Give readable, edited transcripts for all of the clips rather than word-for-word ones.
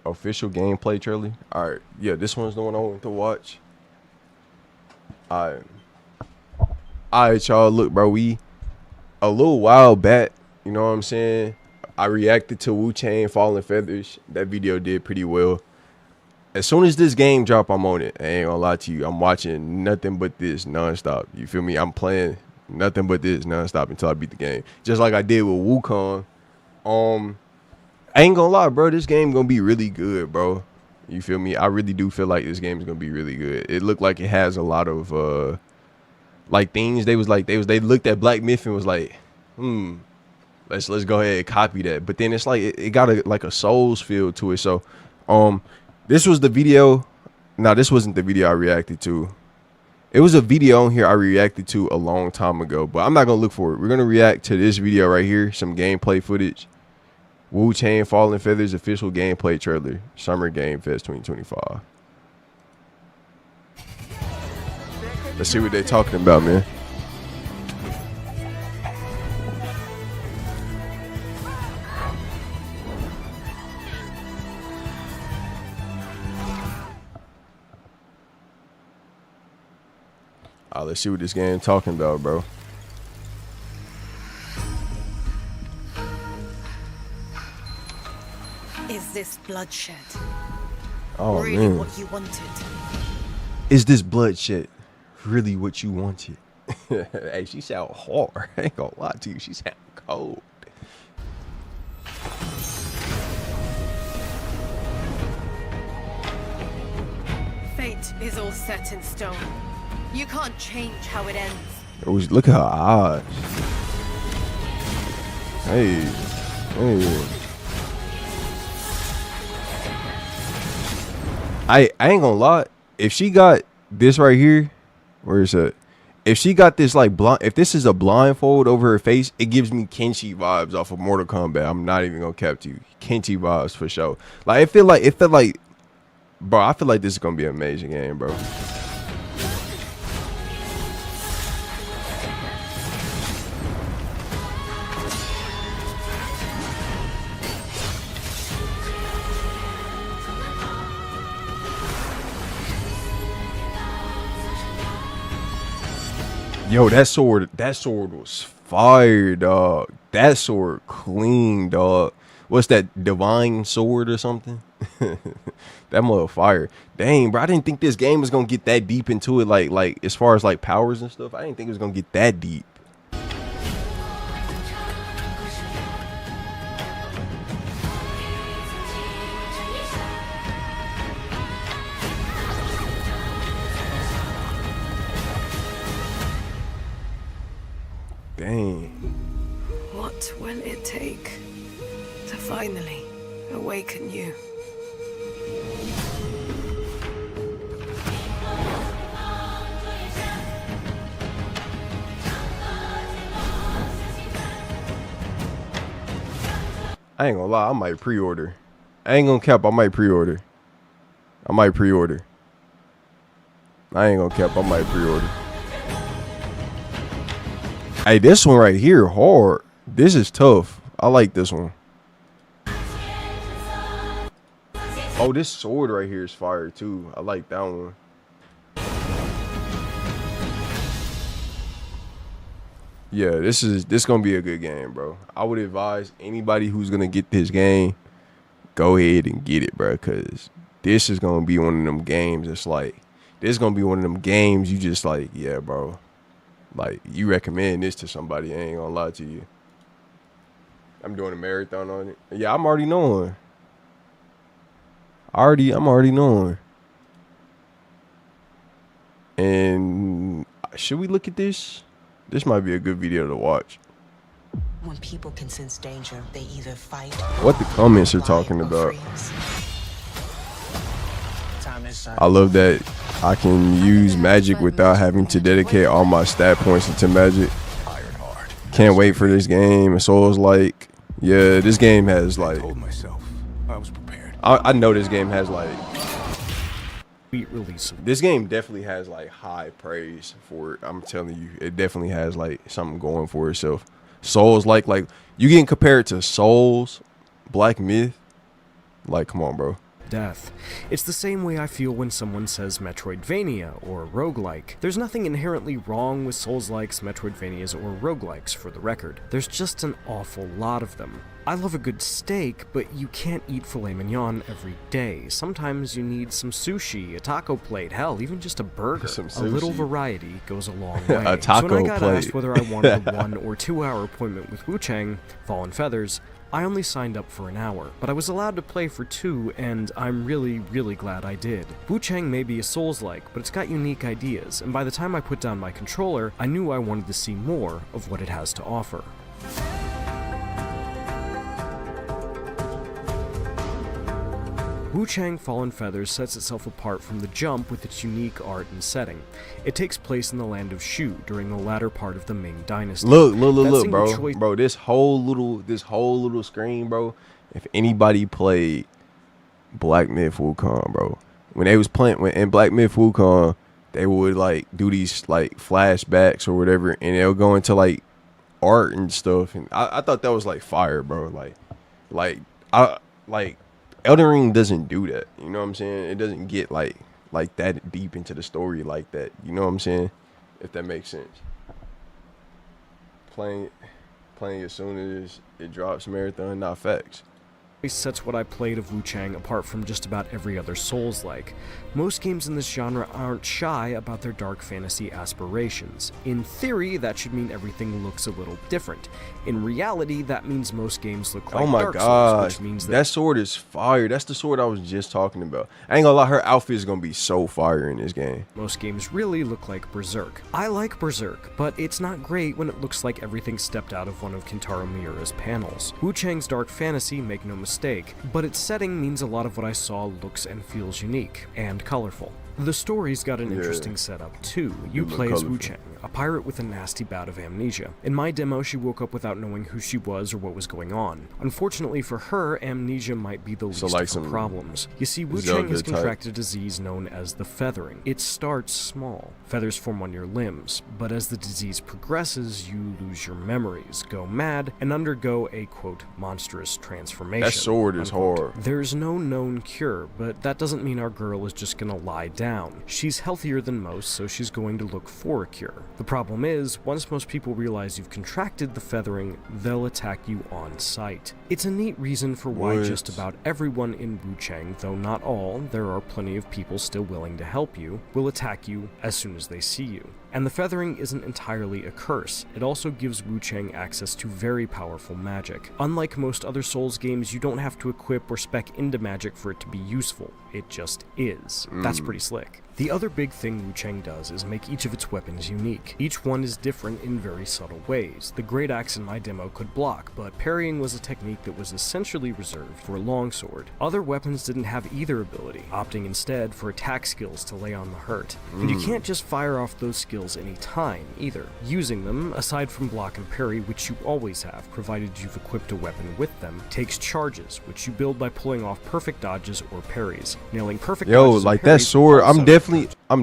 official gameplay trailer. All right, yeah, this one's the one I want to watch. All right, y'all. Look, bro, we a little while back. You know what I'm saying? I reacted to Wuchang Fallen Feathers. That video did pretty well. As soon as this game drop, I'm on it. I ain't gonna lie to you. I'm watching nothing but this nonstop. You feel me? I'm playing nothing but this nonstop until I beat the game. Just like I did with Wukong. I ain't gonna lie, bro. This game gonna be really good, bro. You feel me? I really do feel like this game is gonna be really good. It looked like it has a lot of like things. They looked at Black Myth and was like, let's go ahead and copy that. But then it's like it got a Souls feel to it. So this was the video. No, this wasn't the video I reacted to. It was a video on here I reacted to a long time ago, but I'm not gonna look for it. We're gonna react to this video right here, some gameplay footage. Wuchang Fallen Feathers official gameplay trailer, Summer Game Fest 2025. Let's see what they're talking about, man. Let's see what this game talking about, bro. Is this bloodshed? Oh, really man. what you wanted? Is this bloodshed really what you wanted? Hey, she sound hard. I ain't gonna lie to you. She sound cold. Fate is all set in stone. You can't change how it ends. Oh, look at her eyes. Hey. I ain't gonna lie. If she got this right here, where is it? If she got this like blind, if this is a blindfold over her face, it gives me Kenshi vibes off of Mortal Kombat. I'm not even gonna cap to you. Kenshi vibes for sure. Like it felt like, bro. I feel like this is gonna be an amazing game, bro. Yo, that sword was fire, dog. That sword clean, dog. What's that, divine sword or something? That mother fire. Dang, bro, I didn't think this game was gonna get that deep into it, like as far as like powers and stuff. I didn't think it was gonna get that deep. Dang. What will it take to finally awaken you? I ain't gonna lie, I might pre-order. I ain't gonna cap, I might pre-order. I ain't gonna cap, I might pre-order. Hey, this one right here, hard. This is tough. I like this one. Oh, this sword right here is fire too. I like that one. Yeah, this gonna be a good game, bro. I would advise anybody who's gonna get this game, go ahead and get it, bro, because this is gonna be one of them games. It's like, this is gonna be one of them games you just like, yeah, bro. Like, you recommend this to somebody, I ain't gonna lie to you. I'm doing a marathon on it. Yeah, I'm already knowing. I'm already knowing. And should we look at this? This might be a good video to watch. When people can sense danger, they either fight. What the comments are talking about. I love that I can use magic without having to dedicate all my stat points into magic. Can't wait for this game. It's always like, yeah, this game has like, I know this game has like, this game definitely has like high praise for it. I'm telling you, it definitely has like something going for itself. Souls, like you getting compared to Souls, Black Myth, Like, come on, bro. Death. It's the same way I feel when someone says Metroidvania or roguelike. There's nothing inherently wrong with Souls-likes, Metroidvanias, or roguelikes, for the record. There's just an awful lot of them. I love a good steak, but you can't eat filet mignon every day. Sometimes you need some sushi, a taco plate, hell, even just a burger. A little variety goes a long way. A taco so when I got plate. asked whether I wanted a 1 or 2 hour appointment with Wuchang Fallen Feathers, I only signed up for an hour, but I was allowed to play for 2, and I'm really glad I did. Wuchang may be a Souls-like, but it's got unique ideas, and by the time I put down my controller, I knew I wanted to see more of what it has to offer. Wuchang Fallen Feathers sets itself apart from the jump with its unique art and setting. It takes place in the land of Shu during the latter part of the Ming Dynasty. Look, bro. This whole little screen, bro. If anybody played Black Myth Wukong, bro, when they was playing in Black Myth Wukong, they would like do these like flashbacks or whatever, and they'll go into like art and stuff. And I thought that was like fire, bro. Like Elden Ring doesn't do that. You know what I'm saying? It doesn't get like that deep into the story like that. You know what I'm saying? If that makes sense. Playing as soon as it drops, marathon, not facts. Sets what I played of Wuchang apart from just about every other Souls-like. Most games in this genre aren't shy about their dark fantasy aspirations. In theory, that should mean everything looks a little different. In reality, that means most games look like Dark Souls, which means that sword is fire. That's the sword I was just talking about. I ain't gonna lie, her outfit is gonna be so fire in this game. Most games really look like Berserk. I like Berserk, but it's not great when it looks like everything stepped out of one of Kentaro Miura's panels. Wuchang's dark fantasy, make no mistake, but its setting means a lot of what I saw looks and feels unique and colorful. The story's got an interesting setup, too. You play as Wuchang, a pirate with a nasty bout of amnesia. In my demo, she woke up without knowing who she was or what was going on. Unfortunately for her, amnesia might be the least of her problems. You see, Wuchang has contracted a disease known as the feathering. It starts small. Feathers form on your limbs, but as the disease progresses, you lose your memories, go mad, and undergo a, quote, monstrous transformation. That sword is hard. There's no known cure, but that doesn't mean our girl is just gonna lie down. She's healthier than most, so she's going to look for a cure. The problem is, once most people realize you've contracted the feathering, they'll attack you on sight. It's a neat reason for why just about everyone in Wuchang, though not all, there are plenty of people still willing to help you, will attack you as soon as they see you. And the feathering isn't entirely a curse, it also gives Wuchang access to very powerful magic. Unlike most other Souls games, you don't have to equip or spec into magic for it to be useful, it just is. That's pretty slick. The other big thing Wuchang does is make each of its weapons unique. Each one is different in very subtle ways. The Great Axe in my demo could block, but parrying was a technique that was essentially reserved for a longsword. Other weapons didn't have either ability, opting instead for attack skills to lay on the hurt. And you can't just fire off those skills any time, either. Using them, aside from block and parry, which you always have, provided you've equipped a weapon with them, takes charges, which you build by pulling off perfect dodges or parries. Nailing perfect dodges like that sword, I'm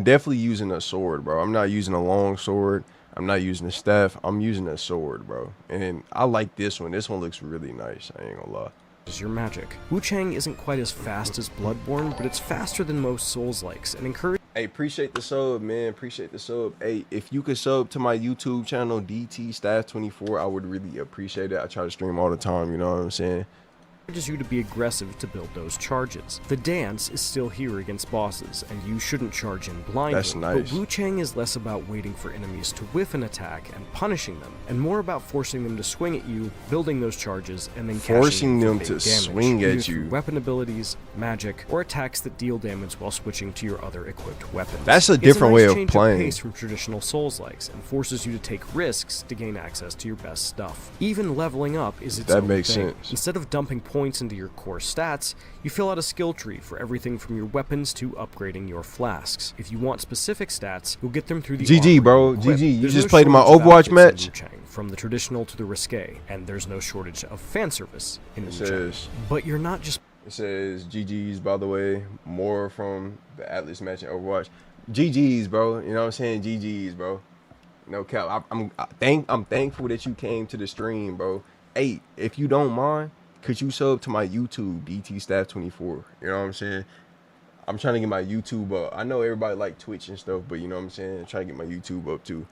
definitely using a sword, bro. I'm not using a long sword. I'm not using a staff. I'm using a sword, bro. And I like this one. This one looks really nice. I ain't gonna lie. Is your magic. Wuchang isn't quite as fast as Bloodborne, but it's faster than most Souls-likes, and encourage. Hey, appreciate the sub, man. Appreciate the sub. Hey, if you could sub to my YouTube channel, DT Staff 24, I would really appreciate it. I try to stream all the time, you know what I'm saying? Encourages you to be aggressive to build those charges. The dance is still here against bosses, and you shouldn't charge in blindly. That's nice. But Wuchang is less about waiting for enemies to whiff an attack and punishing them, and more about forcing them to swing at you, building those charges, and then forcing them to swing at you. Weapon abilities, magic, or attacks that deal damage while switching to your other equipped weapons. That's a different way of playing. Pace from traditional Souls-likes and forces you to take risks to gain access to your best stuff. Even leveling up is its own thing. That makes sense. Instead of dumping points into your core stats, you fill out a skill tree for everything from your weapons to upgrading your flasks. If you want specific stats, you'll get them through the GG, bro. GG. You just played my Overwatch match? From the traditional to the risque, and there's no shortage of fan service in Wuchang. But you're not just... It says GG's, by the way. More from the Atlas match in Overwatch. GG's, bro. You know what I'm saying? GG's, bro. No cap. I'm thankful that you came to the stream, bro. Hey, if you don't mind, could you sub to my YouTube, DT Staff 24? You know what I'm saying? I'm trying to get my YouTube up. I know everybody like Twitch and stuff, but you know what I'm saying? I'm trying to get my YouTube up too.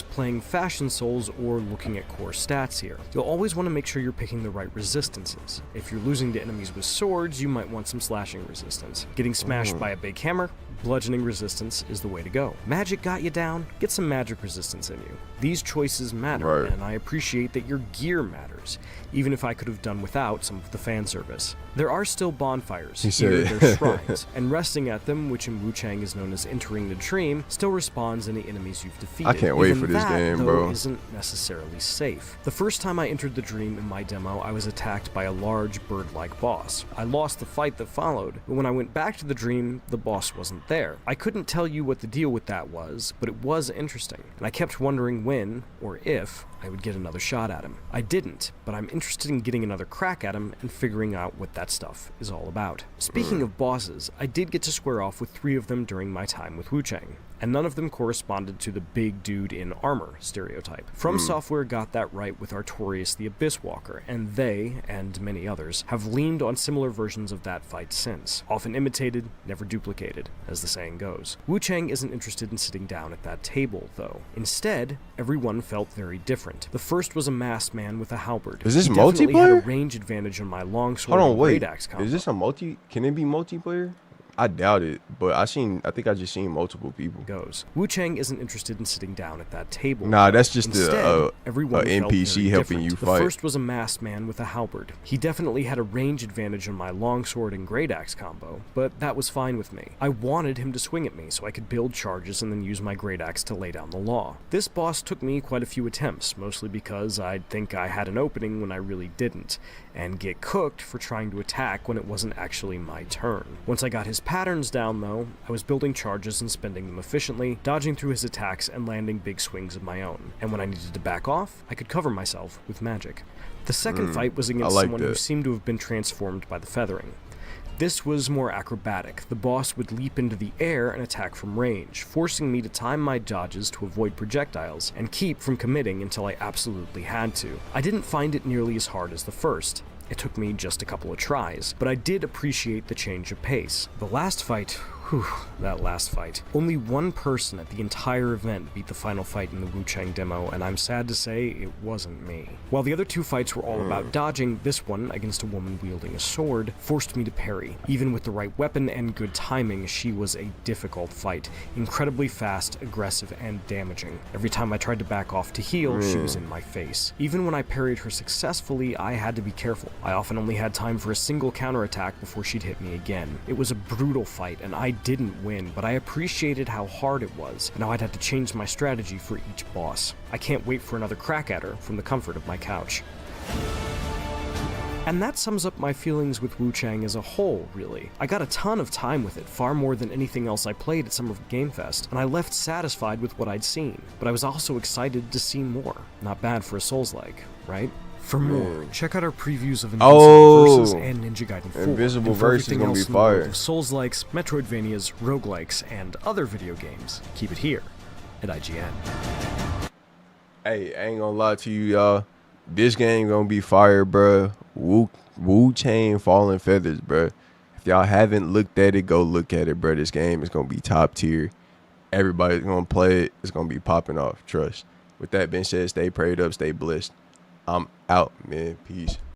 Playing Fashion Souls or looking at core stats here. You'll always want to make sure you're picking the right resistances. If you're losing to enemies with swords, you might want some slashing resistance. Getting smashed by a big hammer, bludgeoning resistance is the way to go. Magic got you down, get some magic resistance in you. These choices matter, Right. and I appreciate that your gear matters, even if I could have done without some of the fan service. There are still bonfires near their shrines, and resting at them, which in Wuchang is known as entering the dream, still respawns any enemies you've defeated. I can't wait Even for this that, game, though, bro. isn't necessarily safe. The first time I entered the dream in my demo, I was attacked by a large bird-like boss. I lost the fight that followed, but when I went back to the dream, the boss wasn't there. I couldn't tell you what the deal with that was, but it was interesting, and I kept wondering when, or if, I would get another shot at him. I didn't, but I'm interested in getting another crack at him and figuring out what that stuff is all about. Speaking of bosses, I did get to square off with 3 of them during my time with Wuchang, and none of them corresponded to the big dude in armor stereotype. From Software got that right with Artorias the Abyss Walker, and they, and many others, have leaned on similar versions of that fight since. Often imitated, never duplicated, as the saying goes. Wuchang isn't interested in sitting down at that table, though. Instead, everyone felt very different. The first was a masked man with a halberd. Is this He definitely had a multiplayer? range advantage on my longsword Hold on, and wait. great axe combo. Is this a can it be multiplayer? I doubt it, but I think I just seen multiple people. Goes. Wuchang isn't interested in sitting down at that table. Nah, that's just Instead, everyone a felt NPC very helping different. you The fight. first was a masked man with a halberd. He definitely had a range advantage on my longsword and great axe combo, but that was fine with me. I wanted him to swing at me so I could build charges and then use my great axe to lay down the law. This boss took me quite a few attempts, mostly because I'd think I had an opening when I really didn't, and get cooked for trying to attack when it wasn't actually my turn. Once I got his patterns down though, I was building charges and spending them efficiently, dodging through his attacks and landing big swings of my own. And when I needed to back off, I could cover myself with magic. The second fight was against like someone who that. seemed to have been transformed by the feathering. This was more acrobatic. The boss would leap into the air and attack from range, forcing me to time my dodges to avoid projectiles and keep from committing until I absolutely had to. I didn't find it nearly as hard as the first. It took me just a couple of tries, but I did appreciate the change of pace. The last fight, that last fight. Only one person at the entire event beat the final fight in the Wuchang demo, and I'm sad to say it wasn't me. While the other 2 fights were all about dodging, this one, against a woman wielding a sword, forced me to parry. Even with the right weapon and good timing, she was a difficult fight. Incredibly fast, aggressive, and damaging. Every time I tried to back off to heal, she was in my face. Even when I parried her successfully, I had to be careful. I often only had time for a single counterattack before she'd hit me again. It was a brutal fight, and I didn't win, but I appreciated how hard it was, and how I'd have to change my strategy for each boss. I can't wait for another crack at her from the comfort of my couch. And that sums up my feelings with Wuchang as a whole, really. I got a ton of time with it, far more than anything else I played at Summer Game Fest, and I left satisfied with what I'd seen. But I was also excited to see more. Not bad for a Souls-like, right? For more, check out our previews of Invincible Versus and Ninja Gaiden 4. Invincible And for Versus is everything gonna be else in the world fire. of Souls-likes, Metroidvanias, roguelikes, and other video games, keep it here at IGN. Hey, I ain't gonna lie to you, y'all. This game gonna be fire, bruh. Wuchang Fallen Feathers, bruh. If y'all haven't looked at it, go look at it, bruh. This game is gonna be top tier. Everybody's gonna play it. It's gonna be popping off. Trust. With that being said, stay prayed up, stay blessed. I'm out, man. Peace.